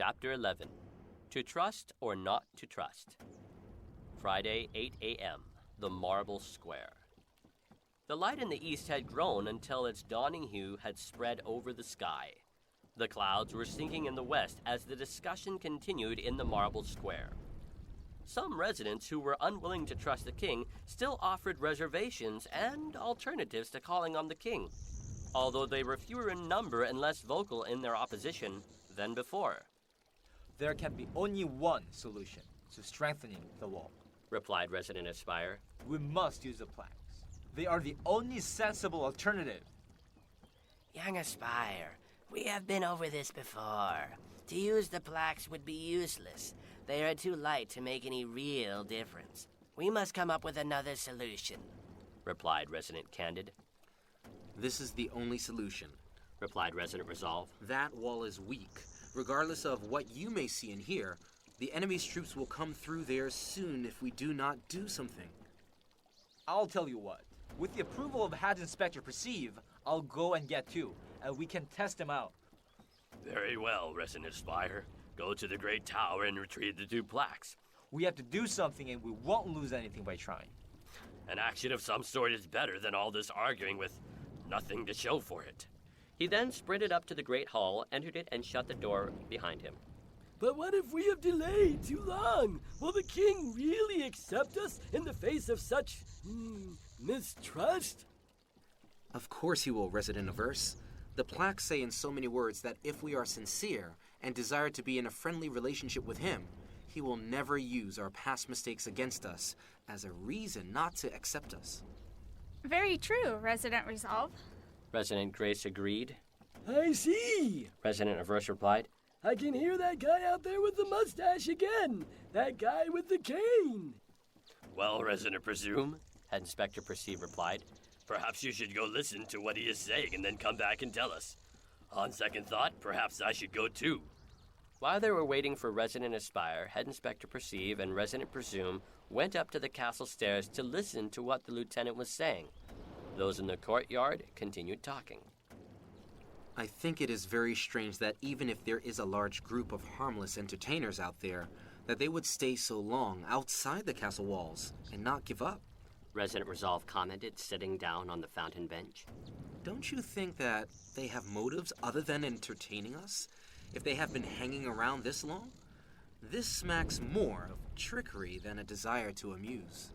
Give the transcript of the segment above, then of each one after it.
Chapter 11. To Trust or Not to Trust. Friday, 8 a.m. The Marble Square. The light in the east had grown until its dawning hue had spread over the sky. The clouds were sinking in the west as the discussion continued in the Marble Square. Some residents who were unwilling to trust the king still offered reservations and alternatives to calling on the king, although they were fewer in number and less vocal in their opposition than before. There can be only one solution to strengthening the wall, replied Resident Aspire. We must use the plaques. They are the only sensible alternative. Young Aspire, we have been over this before. To use the plaques would be useless. They are too light to make any real difference. We must come up with another solution, replied Resident Candid. This is the only solution, replied Resident Resolve. That wall is weak. Regardless of what you may see and hear, the enemy's troops will come through there soon if we do not do something. I'll tell you what. With the approval of Head Inspector Perceive, I'll go and get two, and we can test them out. Very well, Resident Aspire. Go to the Great Tower and retrieve the two plaques. We have to do something, and we won't lose anything by trying. An action of some sort is better than all this arguing with nothing to show for it. He then sprinted up to the Great Hall, entered it, and shut the door behind him. But what if we have delayed too long? Will the king really accept us in the face of such mistrust? Of course he will, Resident Averse. The plaques say in so many words that if we are sincere and desire to be in a friendly relationship with him, he will never use our past mistakes against us as a reason not to accept us. Very true, Resident Resolve. Resident Grace agreed. I see, Resident Averse replied. I can hear that guy out there with the mustache again. That guy with the cane. Well, Resident Presume, Head Inspector Perceive replied. Perhaps you should go listen to what he is saying and then come back and tell us. On second thought, perhaps I should go too. While they were waiting for Resident Aspire, Head Inspector Perceive and Resident Presume went up to the castle stairs to listen to what the lieutenant was saying. Those in the courtyard continued talking. I think it is very strange that even if there is a large group of harmless entertainers out there, that they would stay so long outside the castle walls and not give up. Resident Resolve commented, sitting down on the fountain bench. Don't you think that they have motives other than entertaining us? If they have been hanging around this long? This smacks more of trickery than a desire to amuse.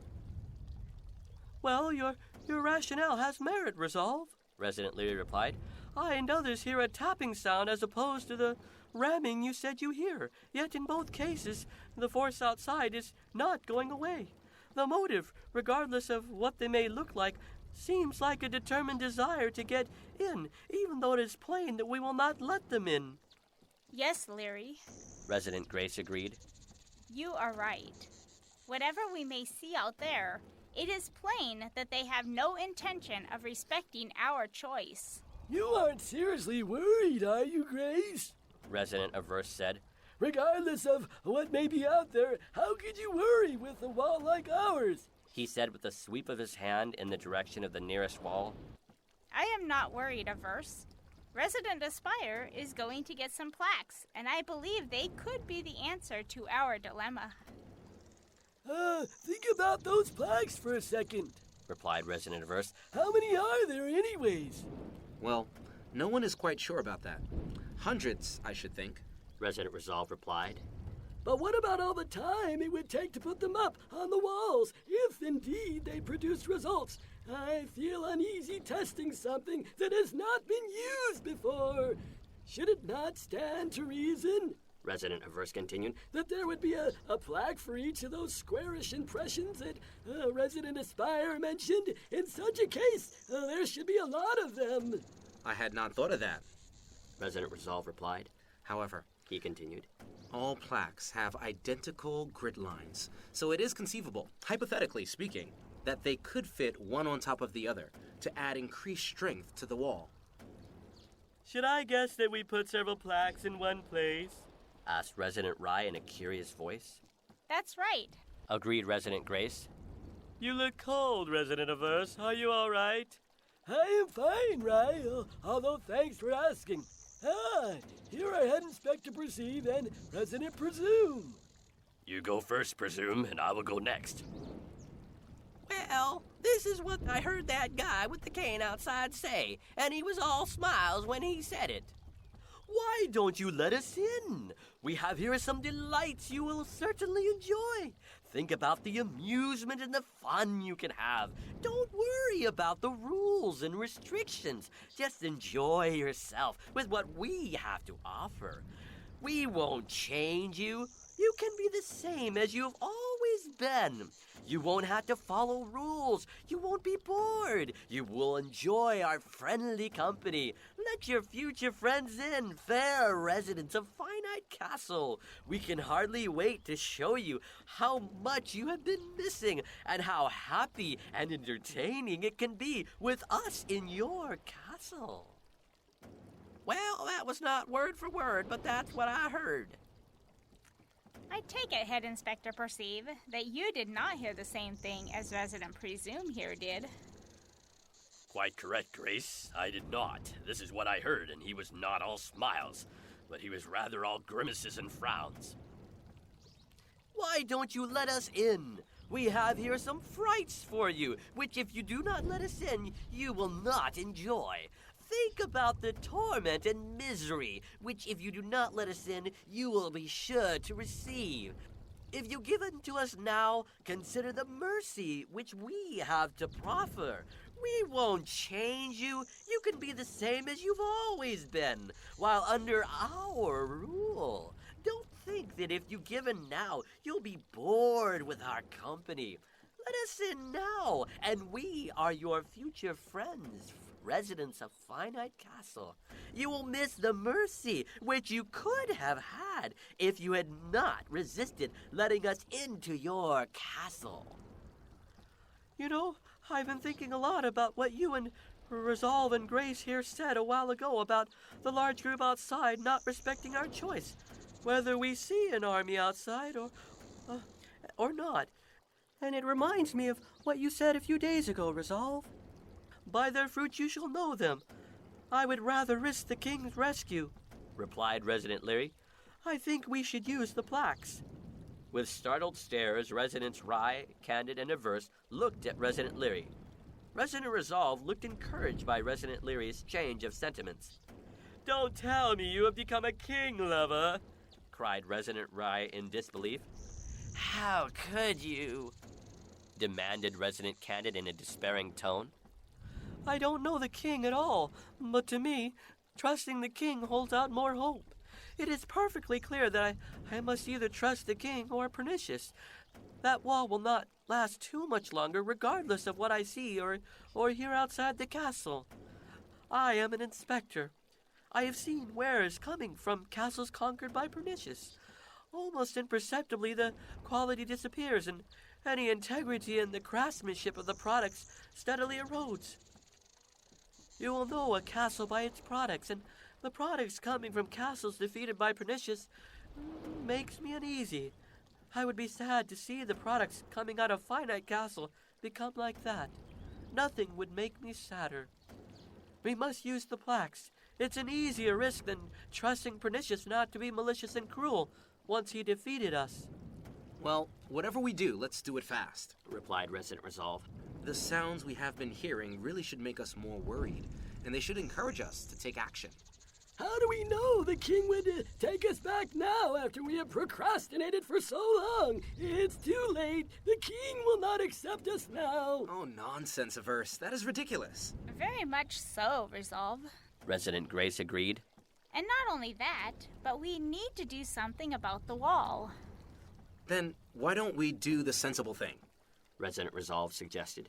Well, your rationale has merit, Resolve, Resident Leary replied. I and others hear a tapping sound as opposed to the ramming you said you hear. Yet in both cases, the force outside is not going away. The motive, regardless of what they may look like, seems like a determined desire to get in, even though it is plain that we will not let them in. Yes, Leary. Resident Grace agreed. You are right. Whatever we may see out there, it is plain that they have no intention of respecting our choice. You aren't seriously worried, are you, Grace? Resident Averse said. Regardless of what may be out there, how could you worry with a wall like ours? He said with a sweep of his hand in the direction of the nearest wall. I am not worried, Averse. Resident Aspire is going to get some plaques, and I believe they could be the answer to our dilemma. Think about those plaques for a second, replied Resident Averse. How many are there anyways? Well, no one is quite sure about that. Hundreds, I should think. Resident Resolve replied. But what about all the time it would take to put them up on the walls, if indeed they produced results? I feel uneasy testing something that has not been used before. Should it not stand to reason, Resident Averse continued, that there would be a plaque for each of those squarish impressions that Resident Aspire mentioned? In such a case, there should be a lot of them. I had not thought of that, Resident Resolve replied. However, he continued, all plaques have identical grid lines, so it is conceivable, hypothetically speaking, that they could fit one on top of the other to add increased strength to the wall. Should I guess that we put several plaques in one place? Asked Resident Rye in a curious voice. That's right, agreed Resident Grace. You look cold, Resident Averse. Are you all right? I am fine, Rye, although thanks for asking. Hi, here are Head Inspector Perceive and President Presume. You go first, Presume, and I will go next. Well, this is what I heard that guy with the cane outside say, and he was all smiles when he said it. Why don't you let us in? We have here some delights you will certainly enjoy. Think about the amusement and the fun you can have. Don't worry about the rules and restrictions. Just enjoy yourself with what we have to offer. We won't change you. You can be the same as you've always been. You won't have to follow rules. You won't be bored. You will enjoy our friendly company. Let your future friends in, fair residents of Finite Castle. We can hardly wait to show you how much you have been missing and how happy and entertaining it can be with us in your castle. Well, that was not word for word, but that's what I heard. I take it, Head Inspector Perceive, that you did not hear the same thing as Resident Presume here did. Quite correct, Grace. I did not. This is what I heard, and he was not all smiles, but he was rather all grimaces and frowns. Why don't you let us in? We have here some frights for you, which if you do not let us in, you will not enjoy. Think about the torment and misery, which if you do not let us in, you will be sure to receive. If you give it to us now, consider the mercy which we have to proffer. We won't change you. You can be the same as you've always been, while under our rule. Don't think that if you give in now, you'll be bored with our company. Let us in now, and we are your future friends, residents of Finite Castle. You will miss the mercy which you could have had if you had not resisted letting us into your castle. You know, I've been thinking a lot about what you and Resolve and Grace here said a while ago about the large group outside not respecting our choice, whether we see an army outside or not. And it reminds me of what you said a few days ago, Resolve. By their fruits you shall know them. I would rather risk the king's rescue, replied Resident Leary. I think we should use the plaques. With startled stares, Residents Rye, Candid, and Averse looked at Resident Leary. Resident Resolve looked encouraged by Resident Leary's change of sentiments. Don't tell me you have become a king lover, cried Resident Rye in disbelief. How could you? Demanded Resident Candid in a despairing tone. I don't know the king at all, but to me, trusting the king holds out more hope. It is perfectly clear that I must either trust the king or Pernicious. That wall will not last too much longer, regardless of what I see or hear outside the castle. I am an inspector. I have seen wares coming from castles conquered by Pernicious. Almost imperceptibly, the quality disappears, and any integrity in the craftsmanship of the products steadily erodes. You will know a castle by its products, and the products coming from castles defeated by Pernicious makes me uneasy. I would be sad to see the products coming out of Finite Castle become like that. Nothing would make me sadder. We must use the plaques. It's an easier risk than trusting Pernicious not to be malicious and cruel once he defeated us. Well, whatever we do, let's do it fast, replied Resident Resolve. The sounds we have been hearing really should make us more worried, and they should encourage us to take action. How do we know the king would take us back now after we have procrastinated for so long? It's too late. The king will not accept us now. Oh, nonsense, Averse. That is ridiculous. Very much so, Resolve. Resident Grace agreed. And not only that, but we need to do something about the wall. Then why don't we do the sensible thing? Resident Resolve suggested.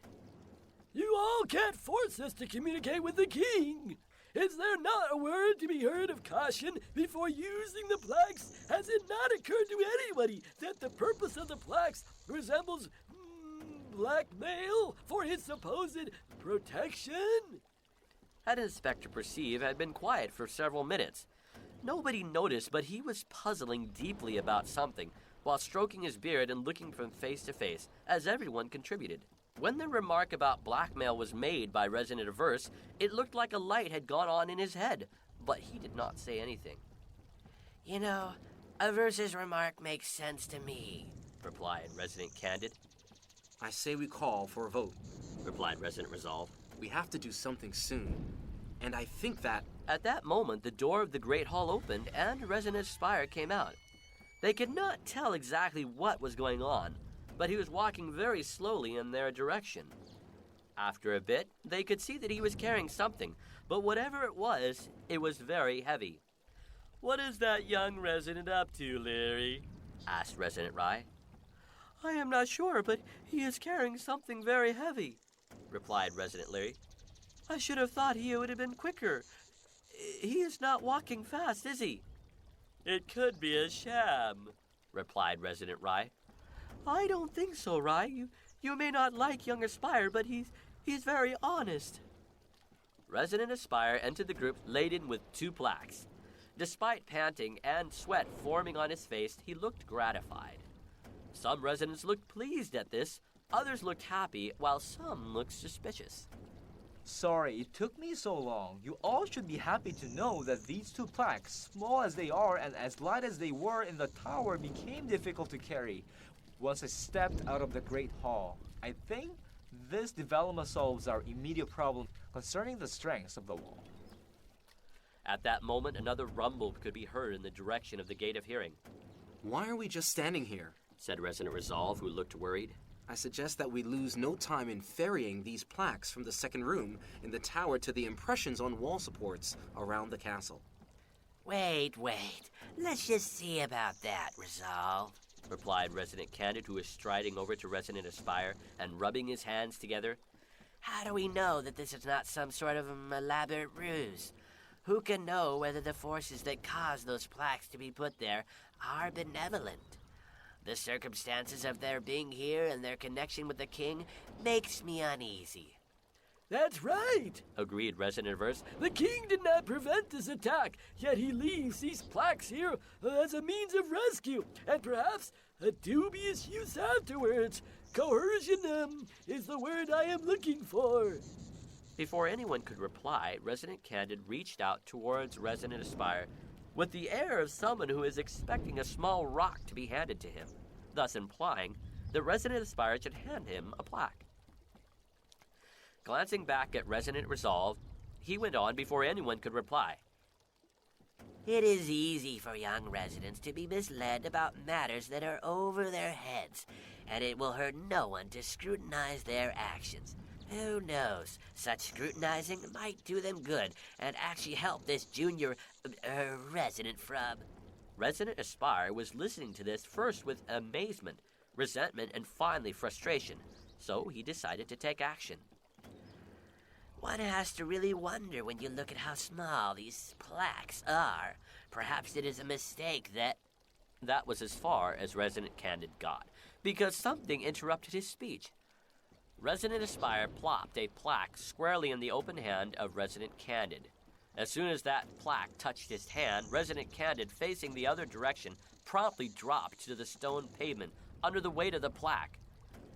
You all can't force us to communicate with the king. Is there not a word to be heard of caution before using the plaques? Has it not occurred to anybody that the purpose of the plaques resembles blackmail for his supposed protection? Head Inspector Perceive had been quiet for several minutes. Nobody noticed, but he was puzzling deeply about something, while stroking his beard and looking from face to face, as everyone contributed. When the remark about blackmail was made by Resident Averse, it looked like a light had gone on in his head, but he did not say anything. You know, Averse's remark makes sense to me, Replied Resident Candid. I say we call for a vote. Replied Resident Resolve. We have to do something soon. And I think that... At that moment, the door of the Great Hall opened and Resident Spire came out. They could not tell exactly what was going on, but he was walking very slowly in their direction. After a bit, they could see that he was carrying something, but whatever it was very heavy. What is that young resident up to, Leary? Asked Resident Rye. I am not sure, but he is carrying something very heavy, Replied Resident Leary. I should have thought he would have been quicker. He is not walking fast, is he? It could be a sham, Replied Resident Rye. I don't think so, Rye. You may not like young Aspire, but he's very honest. Resident Aspire entered the group laden with 2 plaques. Despite panting and sweat forming on his face, he looked gratified. Some residents looked pleased at this, others looked happy, while some looked suspicious. Sorry it took me so long. You all should be happy to know that these 2 plaques, small as they are and as light as they were in the tower, became difficult to carry once I stepped out of the Great Hall. I think this development solves our immediate problem concerning the strengths of the wall. At that moment, another rumble could be heard in the direction of the Gate of Hearing. Why are we just standing here? Said Resident Resolve, who looked worried. I suggest that we lose no time in ferrying these plaques from the second room in the tower to the impressions on wall supports around the castle. Wait. Let's just see about that, Resolve. Replied Resident Candid, who was striding over to Resident Aspire and rubbing his hands together. How do we know that this is not some sort of elaborate ruse? Who can know whether the forces that caused those plaques to be put there are benevolent? The circumstances of their being here and their connection with the king makes me uneasy. That's right, Agreed Resident Averse. the king did not prevent this attack, yet he leaves these plaques here as a means of rescue, and perhaps a dubious use afterwards. Coercion is the word I am looking for. Before anyone could reply, Resident Candid reached out towards Resident Aspire with the air of someone who is expecting a small rock to be handed to him, thus implying that Resident Aspire should hand him a plaque. Glancing back at Resident Resolve, he went on before anyone could reply. It is easy for young residents to be misled about matters that are over their heads, and it will hurt no one to scrutinize their actions. Who knows? Such scrutinizing might do them good and actually help this junior resident from... Resident Aspire was listening to this first with amazement, resentment, and finally frustration, so he decided to take action. One has to really wonder when you look at how small these plaques are. Perhaps it is a mistake that... That was as far as Resident Candid got, because something interrupted his speech. Resident Aspire plopped a plaque squarely in the open hand of Resident Candid. As soon as that plaque touched his hand, Resident Candid, facing the other direction, promptly dropped to the stone pavement under the weight of the plaque.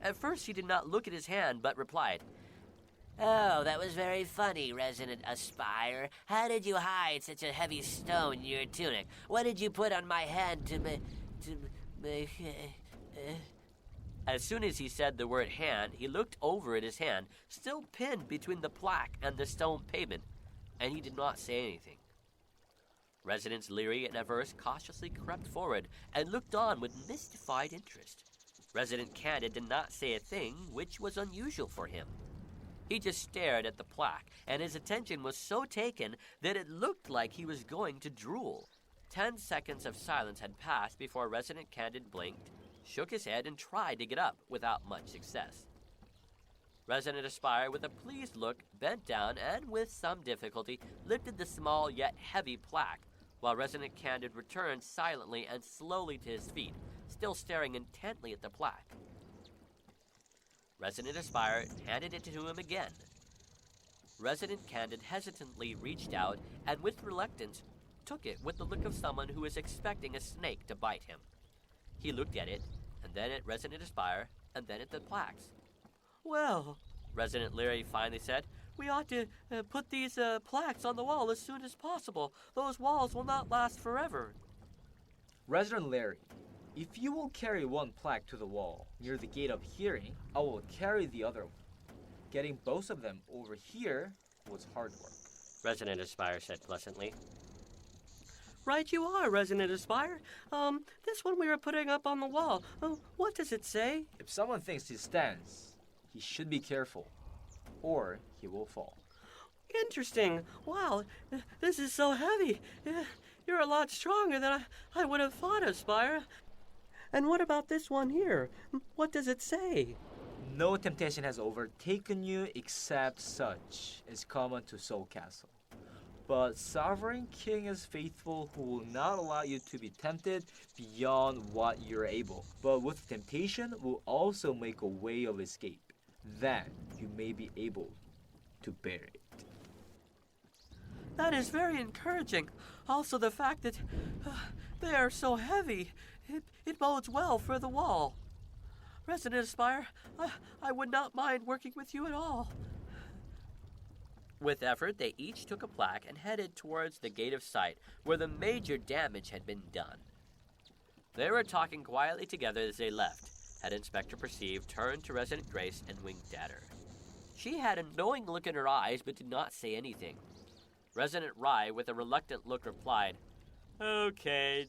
At first he did not look at his hand, but replied, Oh, that was very funny, Resident Aspire. How did you hide such a heavy stone in your tunic? What did you put on my hand to make... As soon as he said the word hand, he looked over at his hand, still pinned between the plaque and the stone pavement, and he did not say anything. Residents Leary and Averse cautiously crept forward and looked on with mystified interest. Resident Candid did not say a thing, which was unusual for him. He just stared at the plaque, and his attention was so taken that it looked like he was going to drool. 10 seconds of silence had passed before Resident Candid blinked, shook his head, and tried to get up without much success. Resident Aspire, with a pleased look, bent down and, with some difficulty, lifted the small yet heavy plaque, while Resident Candid returned silently and slowly to his feet, still staring intently at the plaque. Resident Aspire handed it to him again. Resident Candid hesitantly reached out and, with reluctance, took it with the look of someone who is expecting a snake to bite him. He looked at it, and then at Resident Aspire, and then at the plaques. Well, Resident Leary finally said, we ought to put these plaques on the wall as soon as possible. Those walls will not last forever. Resident Larry, if you will carry one plaque to the wall near the Gate of Hearing, I will carry the other one. Getting both of them over here was hard work. Resident Aspire said pleasantly. Right you are, Resident Aspire. This one we were putting up on the wall. What does it say? If someone thinks he stands, he should be careful, or he will fall. Interesting. Wow, this is so heavy. You're a lot stronger than I would have thought, Aspire. And what about this one here? What does it say? No temptation has overtaken you except such is common to SoulCastle. But Sovereign King is faithful who will not allow you to be tempted beyond what you're able. But with temptation will also make a way of escape. Then you may be able to bear it. That is very encouraging. Also the fact that they are so heavy. It bodes well for the wall. Resident Aspire, I would not mind working with you at all. With effort, they each took a plaque and headed towards the Gate of Sight, where the major damage had been done. They were talking quietly together as they left. Head Inspector Perceive turned to Resident Grace and winked at her. She had a knowing look in her eyes, but did not say anything. Resident Rye, with a reluctant look, replied, Okay,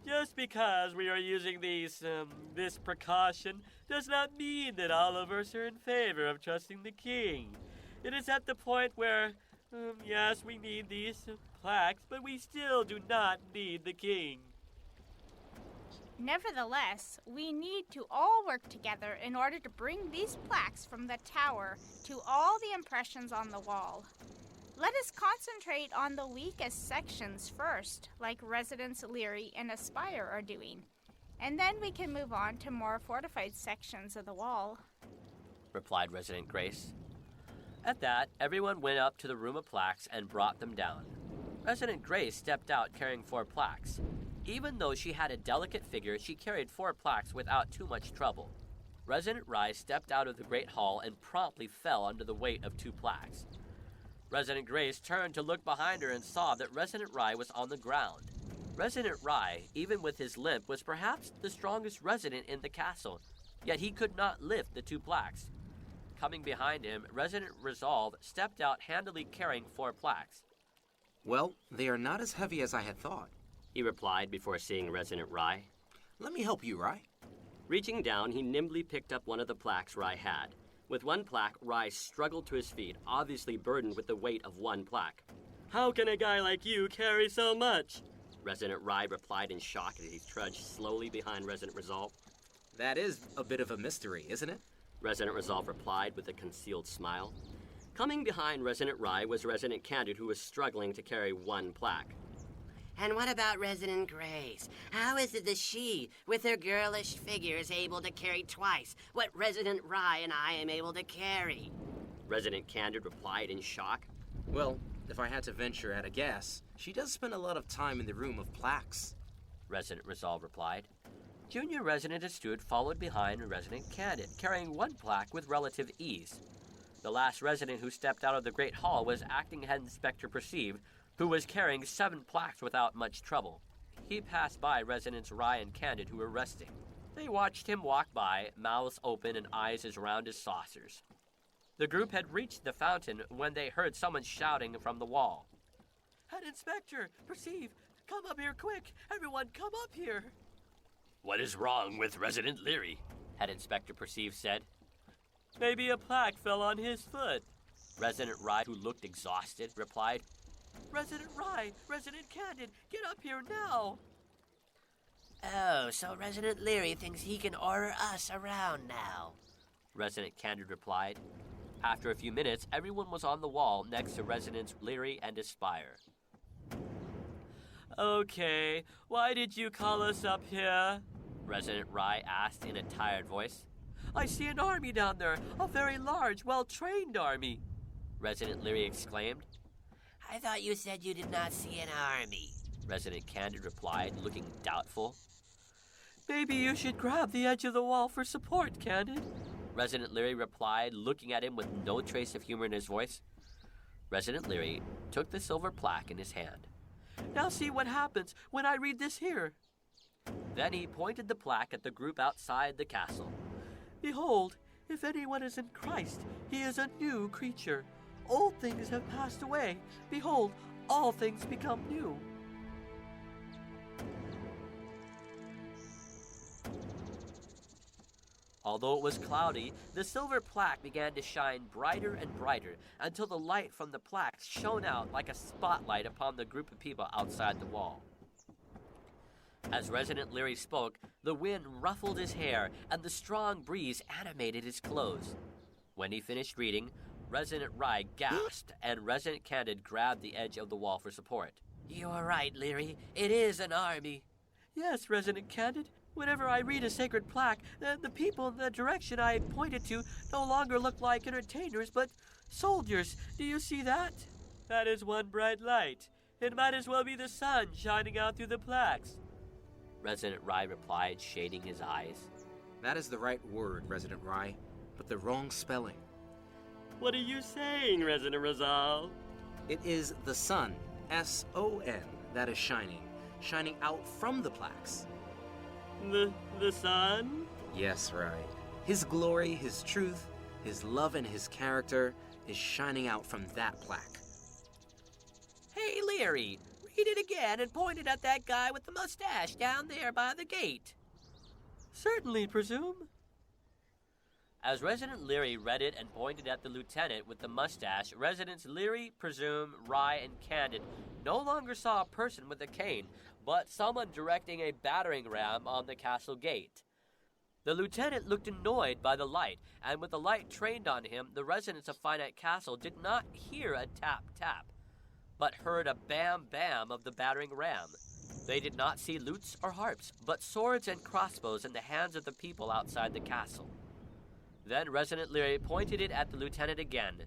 just because we are using this precaution does not mean that all of us are in favor of trusting the king. It is at the point where, yes, we need these plaques, but we still do not need the king. Nevertheless, we need to all work together in order to bring these plaques from the tower to all the impressions on the wall. Let us concentrate on the weakest sections first, like Residents Leary and Aspire are doing, and then we can move on to more fortified sections of the wall, replied Resident Grace. At that, everyone went up to the room of plaques and brought them down. Resident Grace stepped out carrying 4 plaques. Even though she had a delicate figure, she carried 4 plaques without too much trouble. Resident Rye stepped out of the great hall and promptly fell under the weight of 2 plaques. Resident Grace turned to look behind her and saw that Resident Rye was on the ground. Resident Rye, even with his limp, was perhaps the strongest resident in the castle, yet he could not lift the 2 plaques. Coming behind him, Resident Resolve stepped out handily carrying 4 plaques. Well, they are not as heavy as I had thought, he replied before seeing Resident Rye. Let me help you, Rye. Reaching down, he nimbly picked up one of the plaques Rye had. With 1 plaque, Rye struggled to his feet, obviously burdened with the weight of 1 plaque. How can a guy like you carry so much? Resident Rye replied in shock as he trudged slowly behind Resident Resolve. That is a bit of a mystery, isn't it? Resident Resolve replied with a concealed smile. Coming behind Resident Rye was Resident Candid, who was struggling to carry 1 plaque. And what about Resident Grace? How is it that she, with her girlish figure, is able to carry twice what Resident Rye and I am able to carry? Resident Candid replied in shock. Well, if I had to venture at a guess, she does spend a lot of time in the room of plaques. Resident Resolve replied. Junior Resident Astute followed behind Resident Candid, carrying 1 plaque with relative ease. The last resident who stepped out of the Great Hall was Acting Head Inspector Perceive, who was carrying 7 plaques without much trouble. He passed by Residents Rye and Candid, who were resting. They watched him walk by, mouths open and eyes as round as saucers. The group had reached the fountain when they heard someone shouting from the wall. Head Inspector, Perceive, come up here quick. Everyone come up here. What is wrong with Resident Leary? Head Inspector Perceive said. Maybe a plaque fell on his foot. Resident Rye, who looked exhausted, replied. Resident Rye, Resident Candid, get up here now. Oh, so Resident Leary thinks he can order us around now, Resident Candid replied. After a few minutes, everyone was on the wall next to Residents Leary and Aspire. Okay, why did you call us up here? Resident Rye asked in a tired voice. I see an army down there, a very large, well-trained army, Resident Leary exclaimed. I thought you said you did not see an army, Resident Candid replied, looking doubtful. Maybe you should grab the edge of the wall for support, Candid, Resident Leary replied, looking at him with no trace of humor in his voice. Resident Leary took the silver plaque in his hand. Now see what happens when I read this here. Then he pointed the plaque at the group outside the castle. Behold, if anyone is in Christ, he is a new creature. Old things have passed away. Behold, all things become new. Although it was cloudy, the silver plaque began to shine brighter and brighter until the light from the plaque shone out like a spotlight upon the group of people outside the wall. As Resident Leary spoke, the wind ruffled his hair and the strong breeze animated his clothes. When he finished reading, Resident Rye gasped and Resident Candid grabbed the edge of the wall for support. You are right, Leary. It is an army. Yes, Resident Candid. Whenever I read a sacred plaque, the people in the direction I pointed to no longer look like entertainers, but soldiers. Do you see that? That is one bright light. It might as well be the sun shining out through the plaques. Resident Rye replied, shading his eyes. That is the right word, Resident Rye, but the wrong spelling. What are you saying, Resident Rizal? It is the sun, S-O-N, that is shining out from the plaques. The sun? Yes, Rye. His glory, his truth, his love, and his character is shining out from that plaque. Hey, Leary, read it again and point it at that guy with the mustache down there by the gate. Certainly, Presume. As Resident Leary read it and pointed at the lieutenant with the mustache, Residents Leary, Presume, Rye, and Candid no longer saw a person with a cane, but someone directing a battering ram on the castle gate. The lieutenant looked annoyed by the light, and with the light trained on him, the residents of Finite Castle did not hear a tap-tap, but heard a bam-bam of the battering ram. They did not see lutes or harps, but swords and crossbows in the hands of the people outside the castle. Then Resident Leary pointed it at the lieutenant again.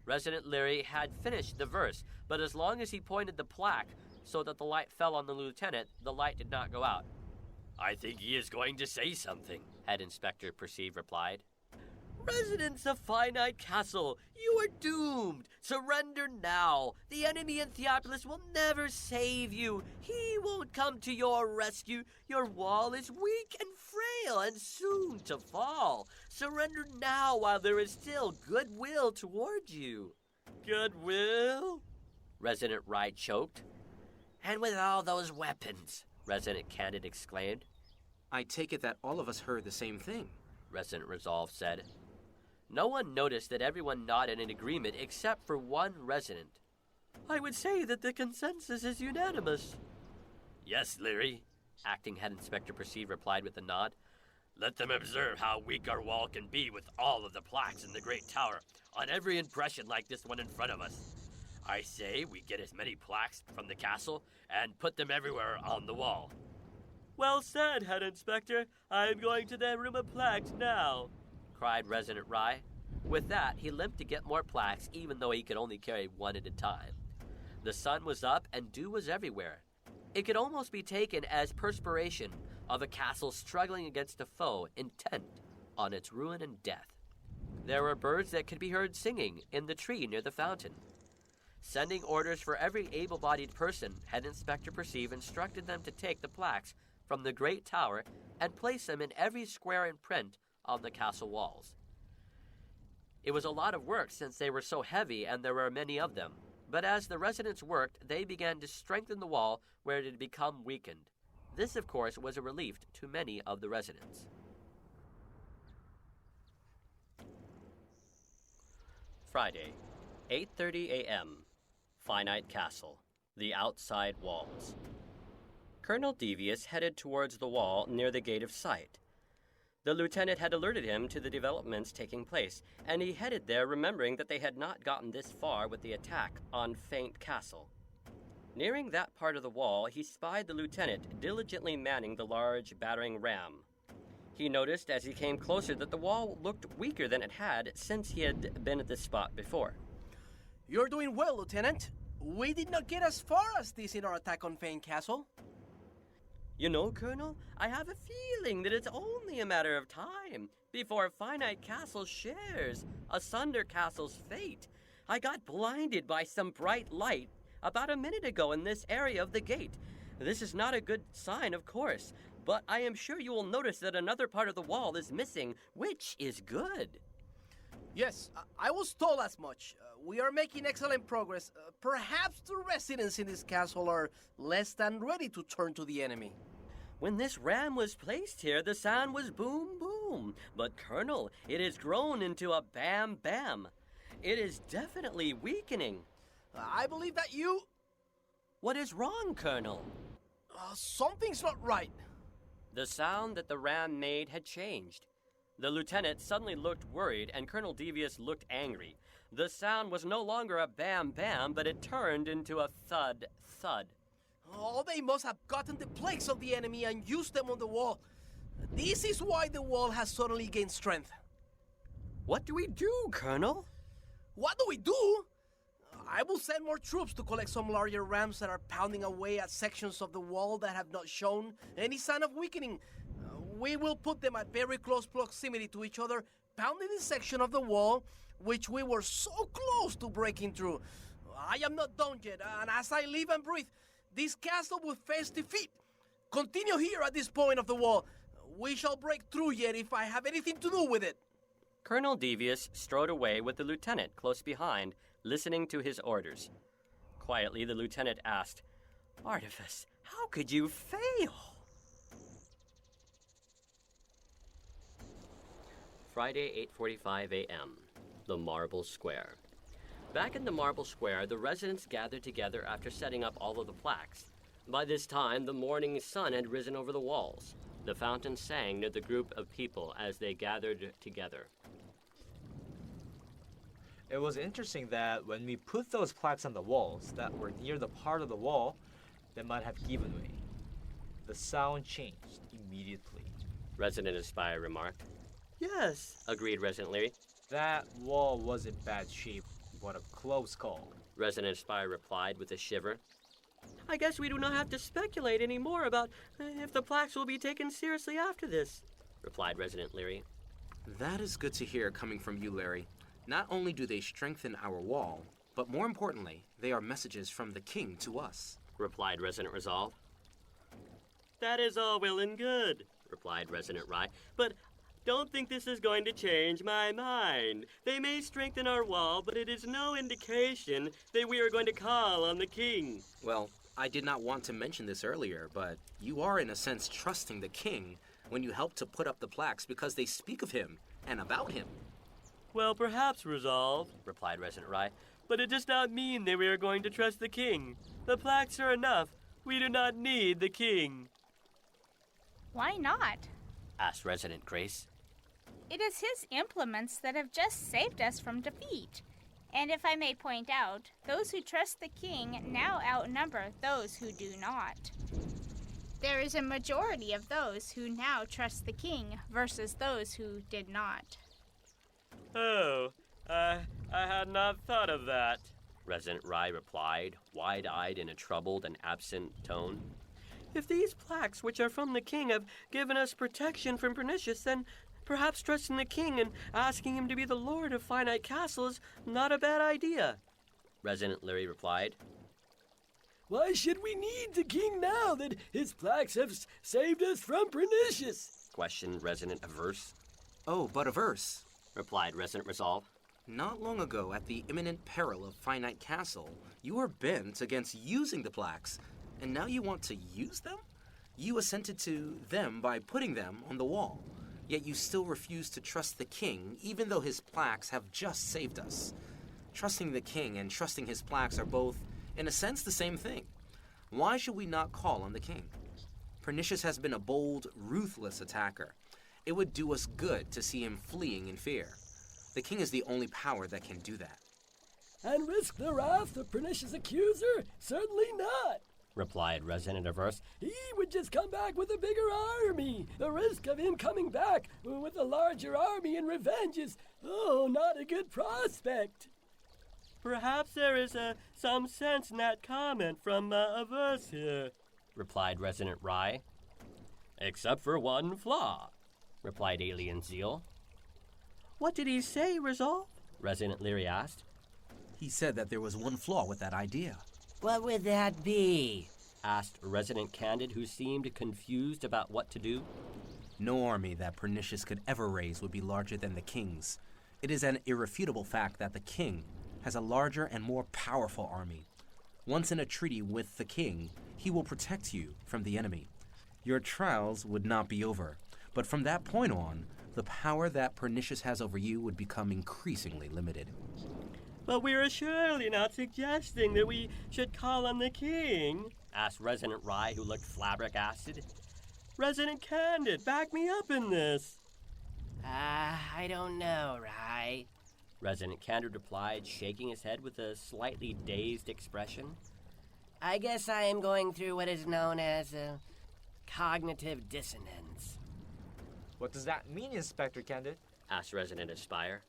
Resident Leary had finished the verse, but as long as he pointed the plaque so that the light fell on the lieutenant, the light did not go out. I think he is going to say something, Head Inspector Perceive replied. Residents of Finite Castle, you are doomed. Surrender now. The enemy in Theopolis will never save you. He won't come to your rescue. Your wall is weak and frail and soon to fall. Surrender now while there is still goodwill toward you. Goodwill? Resident Rye choked. And with all those weapons, Resident Candid exclaimed. I take it that all of us heard the same thing, Resident Resolve said. No one noticed that everyone nodded in agreement except for one resident. I would say that the consensus is unanimous. Yes, Leary, Acting Head Inspector Perceive replied with a nod. Let them observe how weak our wall can be with all of the plaques in the Great Tower on every impression like this one in front of us. I say we get as many plaques from the castle and put them everywhere on the wall. Well said, Head Inspector. I'm going to their room of plaques now, cried Resident Rye. With that, he limped to get more plaques, even though he could only carry one at a time. The sun was up and dew was everywhere. It could almost be taken as perspiration of a castle struggling against a foe intent on its ruin and death. There were birds that could be heard singing in the tree near the fountain. Sending orders for every able-bodied person, Head Inspector Perceive instructed them to take the plaques from the Great Tower and place them in every square and print on the castle walls. It was a lot of work since they were so heavy and there were many of them, but as the residents worked, they began to strengthen the wall where it had become weakened. This, of course, was a relief to many of the residents. Friday, 8:30 a.m. Finite Castle, the outside walls. Colonel Devious headed towards the wall near the Gate of Sight. The lieutenant had alerted him to the developments taking place, and he headed there remembering that they had not gotten this far with the attack on Faint Castle. Nearing that part of the wall, he spied the lieutenant diligently manning the large battering ram. He noticed as he came closer that the wall looked weaker than it had since he had been at this spot before. You're doing well, Lieutenant. We did not get as far as this in our attack on Faint Castle. You know, Colonel, I have a feeling that it's only a matter of time before Finite Castle shares Asunder Castle's fate. I got blinded by some bright light about a minute ago in this area of the gate. This is not a good sign, of course, but I am sure you will notice that another part of the wall is missing, which is good. Yes, I was told as much. We are making excellent progress. Perhaps the residents in this castle are less than ready to turn to the enemy. When this ram was placed here, the sound was boom, boom. But, Colonel, it has grown into a bam, bam. It is definitely weakening. I believe that you... What is wrong, Colonel? Something's not right. The sound that the ram made had changed. The lieutenant suddenly looked worried, and Colonel Devious looked angry. The sound was no longer a bam, bam, but it turned into a thud, thud. Oh, they must have gotten the plagues of the enemy and used them on the wall. This is why the wall has suddenly gained strength. What do we do, Colonel? What do we do? I will send more troops to collect some larger rams that are pounding away at sections of the wall that have not shown any sign of weakening. We will put them at very close proximity to each other, pounding the section of the wall which we were so close to breaking through. I am not done yet, and as I live and breathe, this castle will face defeat. Continue here at this point of the wall. We shall break through yet if I have anything to do with it. Colonel Devious strode away with the lieutenant close behind, listening to his orders. Quietly, the lieutenant asked, "Artifice, how could you fail?" Friday, 8:45 a.m., the Marble Square. Back in the Marble Square, the residents gathered together after setting up all of the plaques. By this time, the morning sun had risen over the walls. The fountain sang near the group of people as they gathered together. It was interesting that when we put those plaques on the walls that were near the part of the wall that might have given way, the sound changed immediately. Resident Aspire remarked. "Yes," agreed Resident Leary. That wall was in bad shape. What a close call. Resident Aspire replied with a shiver. "I guess we do not have to speculate any more about if the plaques will be taken seriously after this," replied Resident Leary. That is good to hear coming from you, Larry. Not only do they strengthen our wall, but more importantly, they are messages from the king to us, replied Resident Resolve. "That is all well and good," replied Resident Rye, "but don't think this is going to change my mind. They may strengthen our wall, but it is no indication that we are going to call on the king." Well, I did not want to mention this earlier, but you are in a sense trusting the king when you help to put up the plaques because they speak of him and about him. "Well, perhaps, Resolve," replied Resident Rye, "but it does not mean that we are going to trust the king. The plaques are enough. We do not need the king." Why not? asked Resident Grace. It is his implements that have just saved us from defeat. And if I may point out, those who trust the king now outnumber those who do not. There is a majority of those who now trust the king versus those who did not. "Oh, I had not thought of that," Resident Rye replied, wide-eyed in a troubled and absent tone. "If these plaques, which are from the king, have given us protection from Pernicious, then perhaps trusting the king and asking him to be the lord of Finite Castle is not a bad idea," Resident Leary replied. "Why should we need the king now that his plaques have saved us from Pernicious?" questioned Resident Averse. Oh, but Averse, replied Resident Resolve. not long ago at the imminent peril of Finite Castle, you were bent against using the plaques, and now you want to use them? You assented to them by putting them on the wall, yet you still refuse to trust the king even though his plaques have just saved us. Trusting the king and trusting his plaques are both, in a sense, the same thing. Why should we not call on the king? Pernicious has been a bold, ruthless attacker. It would do us good to see him fleeing in fear. The king is the only power that can do that. "And risk the wrath of Pernicious' accuser? Certainly not," replied Resident Averse. "He would just come back with a bigger army. The risk of him coming back with a larger army in revenge is, not a good prospect." "Perhaps there is some sense in that comment from Averse here," replied Resident Rye. "Except for one flaw," replied Alien Zeal. "What did he say, Resolve?" Resident Leary asked. He said that there was one flaw with that idea. What would that be? Asked Resident Candid, who seemed confused about what to do. No army that Pernicious could ever raise would be larger than the king's. It is an irrefutable fact that the king has a larger and more powerful army. Once in a treaty with the king, he will protect you from the enemy. Your trials would not be over, but from that point on, the power that Pernicious has over you would become increasingly limited. But we're surely not suggesting that we should call on the king, asked Resident Rye, who looked flabbergasted. Resident Candid, back me up in this. I don't know, right? Resident Candid replied, shaking his head with a slightly dazed expression. I guess I am going through what is known as cognitive dissonance. What does that mean, Inspector Candid? Asked Resident Aspire.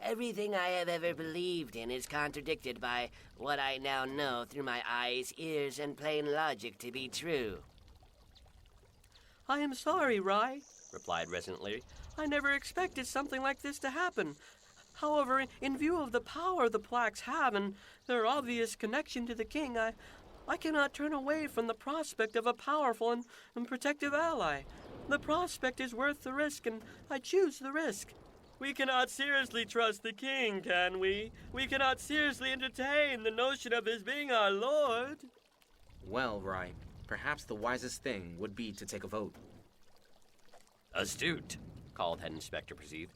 Everything I have ever believed in is contradicted by what I now know through my eyes, ears, and plain logic to be true. I am sorry, Rye, replied Resident Leary. I never expected something like this to happen. However, in view of the power the plaques have and their obvious connection to the king, I cannot turn away from the prospect of a powerful and protective ally. The prospect is worth the risk, and I choose the risk. We cannot seriously trust the king, can we? We cannot seriously entertain the notion of his being our lord. Well, Rye, perhaps the wisest thing would be to take a vote. Astute, called Head Inspector Perceive.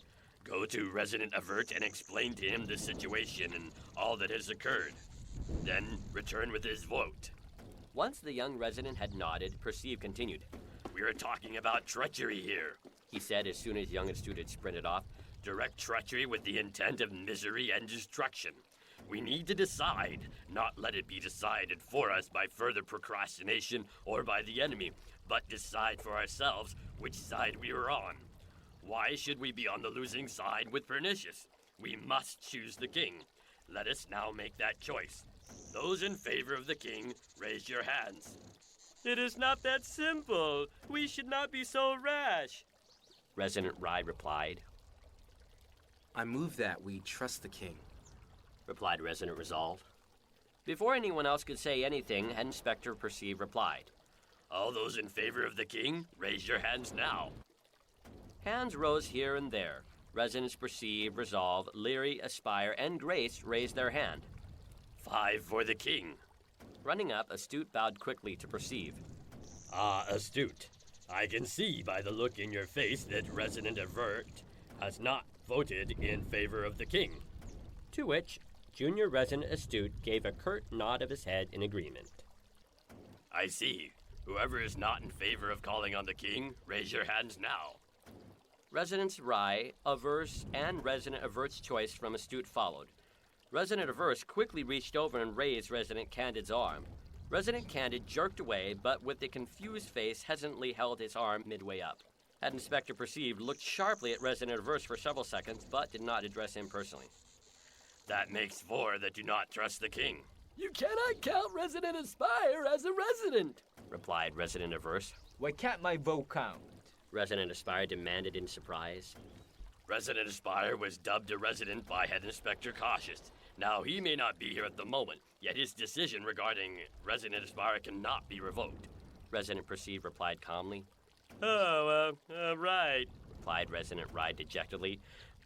Go to Resident Avert and explain to him the situation and all that has occurred. Then return with his vote. Once the young resident had nodded, Perceive continued. We are talking about treachery here, he said as soon as young Astute had sprinted off. Direct treachery with the intent of misery and destruction. We need to decide, not let it be decided for us by further procrastination or by the enemy, but decide for ourselves which side we are on. Why should we be on the losing side with Pernicious? We must choose the king. Let us now make that choice. Those in favor of the king, raise your hands. It is not that simple. We should not be so rash, Resident Rye replied. I move that we trust the king, replied Resident Resolve. Before anyone else could say anything, Head Inspector Perceive replied. All those in favor of the king, raise your hands now. Hands rose here and there. Residents Perceive, Resolve, Leary, Aspire, and Grace raised their hand. 5 for the king. Running up, Astute bowed quickly to Perceive. Ah, Astute. I can see by the look in your face that Resident Avert has not voted in favor of the king. To which Junior Resident Astute gave a curt nod of his head in agreement. I see. Whoever is not in favor of calling on the king, raise your hands now. Residents Rye, Averse, and Resident Avert's choice from Astute followed. Resident Averse quickly reached over and raised Resident Candid's arm. Resident Candid jerked away, but with a confused face hesitantly held his arm midway up. Head Inspector Perceived looked sharply at Resident Averse for several seconds, but did not address him personally. That makes 4 that do not trust the king, You cannot count Resident Aspire as a resident, replied Resident Averse. Why can't my vote count? Resident Aspire demanded in surprise. Resident Aspire was dubbed a resident by Head Inspector Cautious. Now, he may not be here at the moment, yet his decision regarding Resident Aspire cannot be revoked. Resident Perceive replied calmly. Oh, right, replied Resident Rye dejectedly.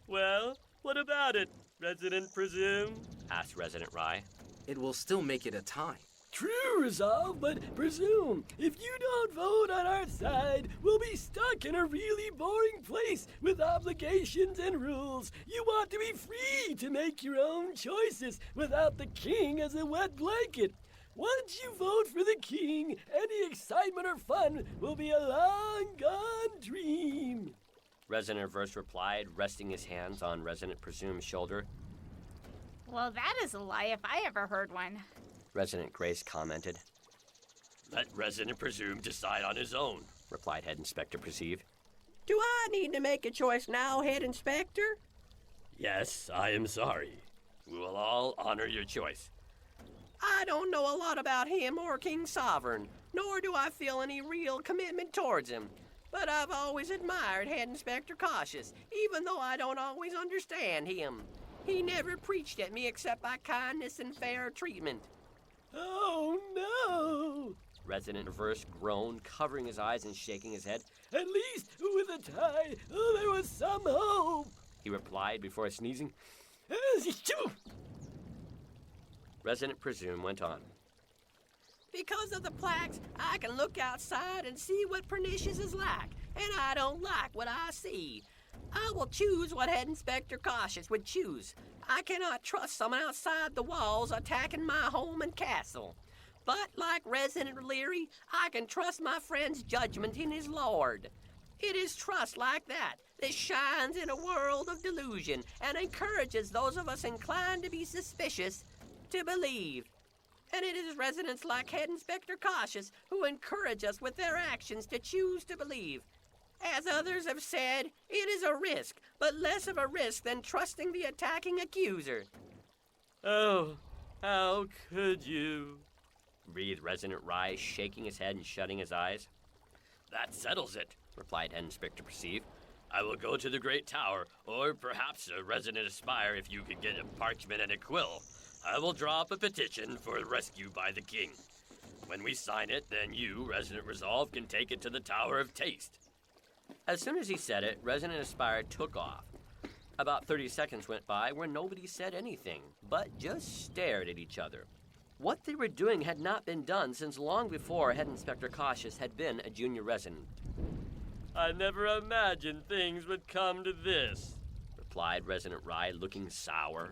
Well, what about it, Resident Presume? Asked Resident Rye. It will still make it a tie. True, Resolve, but presume, if you don't vote on our side, we'll be stuck in a really boring place with obligations and rules. You want to be free to make your own choices without the king as a wet blanket. Once you vote for the king, any excitement or fun will be a long-gone dream. Resident Averse replied, resting his hands on Resident Presume's shoulder. Well, that is a lie if I ever heard one. Resident Grace commented. Let Resident Presume decide on his own, replied Head Inspector Perceive. Do I need to make a choice now, Head Inspector? Yes, I am sorry. We will all honor your choice. I don't know a lot about him or King Sovereign, nor do I feel any real commitment towards him. But I've always admired Head Inspector Cautious, even though I don't always understand him. He never preached at me except by kindness and fair treatment. Oh, no! Resident Reverse groaned, covering his eyes and shaking his head. At least with a tie, there was some hope. He replied before sneezing. Achoo! Resident Presume went on. Because of the plaques, I can look outside and see what pernicious is like, and I don't like what I see. I will choose what Head Inspector Cautious would choose. I cannot trust someone outside the walls attacking my home and castle. But like Resident Leary, I can trust my friend's judgment in his Lord. It is trust like that that shines in a world of delusion and encourages those of us inclined to be suspicious to believe. And it is residents like Head Inspector Cautious who encourage us with their actions to choose to believe. As others have said, it is a risk, but less of a risk than trusting the attacking accuser. Oh, how could you? Breathed Resident Rye, shaking his head and shutting his eyes. That settles it, replied Head Inspector Perceive. I will go to the Great Tower, or perhaps a Resident Aspire if you could get a parchment and a quill. I will draw up a petition for rescue by the king. When we sign it, then you, Resident Resolve, can take it to the Tower of Taste. As soon as he said it, Resident Aspire took off. About 30 seconds went by where nobody said anything, but just stared at each other. What they were doing had not been done since long before Head Inspector Cautious had been a junior resident. I never imagined things would come to this, replied Resident Rye, looking sour.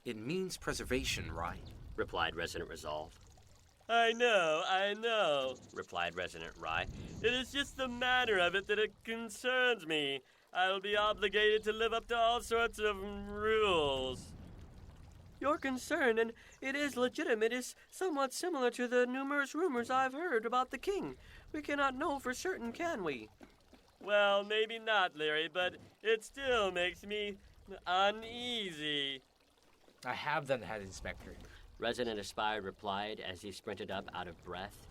It means preservation, Rye, replied Resident Resolve. I know, replied Resident Rye. It is just the manner of it that it concerns me. I will be obligated to live up to all sorts of rules. Your concern, and it is legitimate, is somewhat similar to the numerous rumors I've heard about the king. We cannot know for certain, can we? Well, maybe not, Larry, but it still makes me uneasy. I have done, Head Inspector. Resident Aspire replied as he sprinted up out of breath.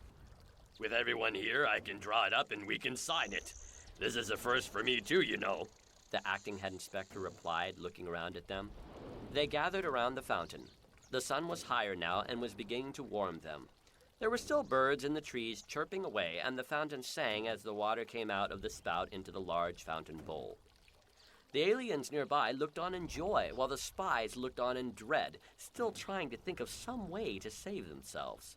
With everyone here, I can draw it up and we can sign it. This is a first for me too, you know. The acting Head Inspector replied, looking around at them. They gathered around the fountain. The sun was higher now and was beginning to warm them. There were still birds in the trees chirping away, and the fountain sang as the water came out of the spout into the large fountain bowl. The aliens nearby looked on in joy, while the spies looked on in dread, still trying to think of some way to save themselves.